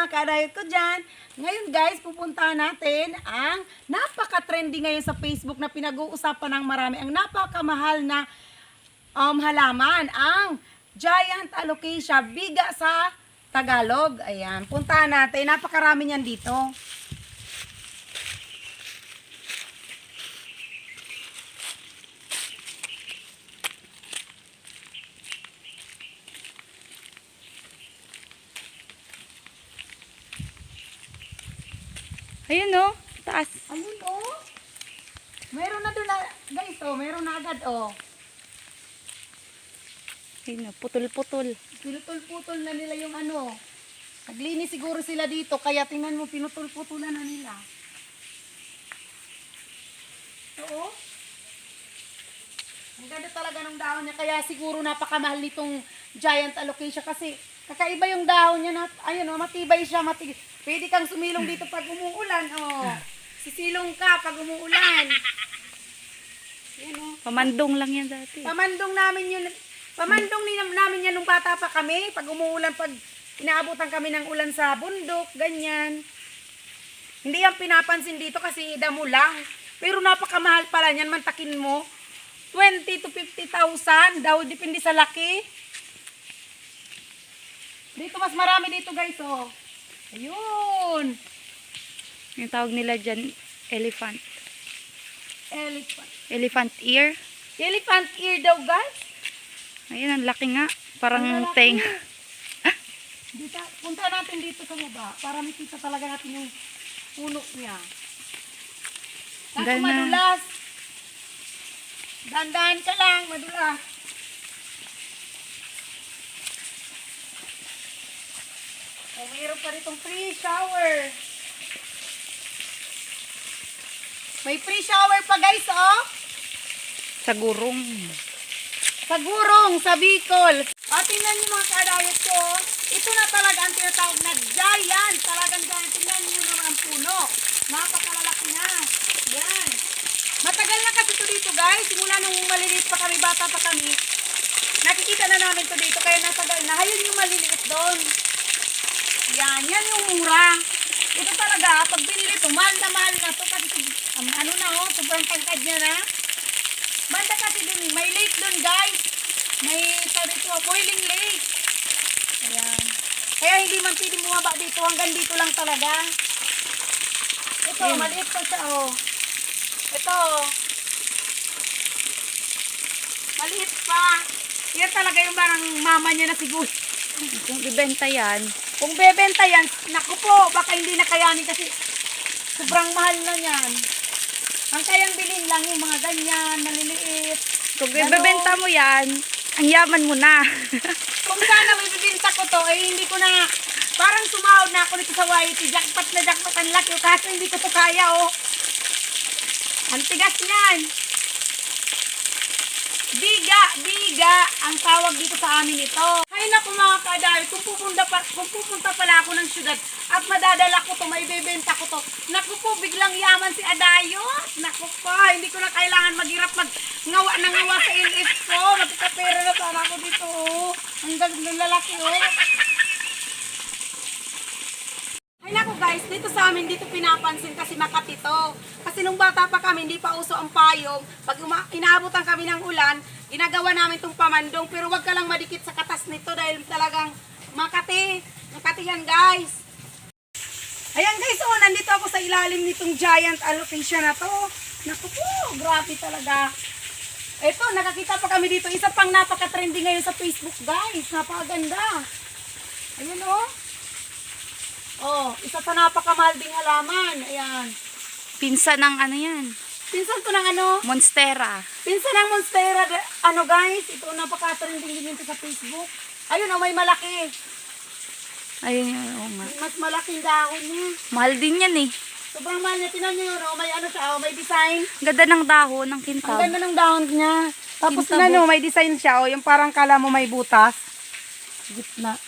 mga kadayot ko dyan. Ngayon guys, pupuntahan natin ang napaka-trendy ngayon sa Facebook na pinag-uusapan ng marami. Ang napakamahal na halaman, ang Giant Alocasia, biga sa Tagalog. Ayan, puntahan natin. Napakarami niyan dito. Ayun oh, taas. Ayun oh. Meron na doon na, guys oh, meron na agad oh. Ayun oh, putol-putol. Pinutol-putol na nila yung ano. Naglinis siguro sila dito, kaya tingnan mo, pinutol-putulan na nila. Oo. Ang ganda talaga ng dahon niya, kaya siguro napakamahal nitong Giant Alocasia kasi kakaiba yung dahon niya na, ayun oh, matibay siya, Pwede kang sumilong dito pag umuulan, oh. Sisilong ka pag umuulan. Yan oh. Pamandong lang yan dati. Pamandong namin yun. Namin yan nung bata pa kami. Pag umuulan, pag inaabutan kami ng ulan sa bundok, ganyan. Hindi yan pinapansin dito kasi damo lang. Pero napakamahal pala niyan, mantakin mo. 20 to 50,000 daw, depende sa laki. Dito mas marami dito guys, oh. Ayun. Yung tawag nila dyan, elephant. Elephant. Elephant ear. Elephant ear daw guys. Ayun, ang laki nga. Parang Ang lalaki. teng. Dito, punta natin dito sa baba para makita talaga natin yung puno niya. Kaso Gana. madulas. Dandan ka lang, madulas. O, mayroon pa ritong free shower. May free shower pa guys, oh. Sa gurong. Sa Gurong, sa Bicol. O, tingnan niyo mga kadayot ko. Ito na talaga ang tinatawag na giant. Talagang giant. Tingnan niyo naman ang puno. Napakalalaki na. Yan. Matagal na kasi ito dito guys. Simula nung maliliit pa kami, bata pa kami. Nakikita na namin ito dito. Kaya natagal na. Hayun yung maliliit doon. Yan. Yan yung mura. Ito talaga, pag binili ito, mahal na ito. Kasi ano na oh, sobrang tangkad niya na. Banda kasi dun, may lake dun guys. May sabi ito, boiling lake. Ayan. Kaya hindi man pwede bumaba dito, hanggang dito lang talaga. Ito, Ayan. maliit pa siya oh. Ito. Maliit pa. Yan talaga yung parang mama niya na siguro. Kung ibenta yan, Kung bebenta yan, naku po, baka hindi nakayanin kasi sobrang mahal na yan. Ang kayang bilhin lang yung mga ganyan, maliliit. kung Ganon. ibebenta mo yan, ang yaman mo na. Kung sana may bibinta ko to, eh hindi ko na, parang sumahod na ako nito sa YT, jackpot na jackpot ang laki, kaso hindi ko to kaya, oh. Ang tigas niyan. Biga ang tawag dito sa amin ito. Ay naku mga kadal, kung pupunta pala ako ng syudad at madadala ko to, may bebenta ko to. Naku po, biglang yaman si Adayos. Naku po, hindi ko na kailangan maghirap ngawa sa LS ko. Magkakapera na sana ako dito, oh. Ang ganda ng lalaki, oh. Ay naku guys, dito sa amin, dito pinapansin kasi Makati to. Kasi nung bata pa kami, hindi pa uso ang payong. Pag inaabutan kami ng ulan, ginagawa namin itong pamandong. Pero wag ka lang madikit sa katas nito dahil talagang Makati. Makati yan guys. Ayan guys, oh, nandito ako sa ilalim nitong Giant Alocasia na to. Naku po, grabe talaga. Ito, nakakita pa kami dito. Isa pang napaka-trendy ngayon sa Facebook guys. Napakaganda. Ayun oh. Oh, isa pa napakamahal ding halaman. Ayan. Pinsa ng ano yan, Pinsan ko ng ano? Monstera. Pinsan ng Monstera. Ano guys, ito napaka-trending din ito sa Facebook. Ayun oh, may malaki. Ayun yun, oo nga. Mas malaking dahon niya. Mahal din yan eh. Sobrang mahal niya. Tinan niyo yun, oh, may ano siya, oh, may design. Ganda ng dahon, ng Ang kintab. ganda ng dahon niya. Tapos Kintab, tinan niyo, may design siya, oh, yung parang kala mo may butas. Gitna.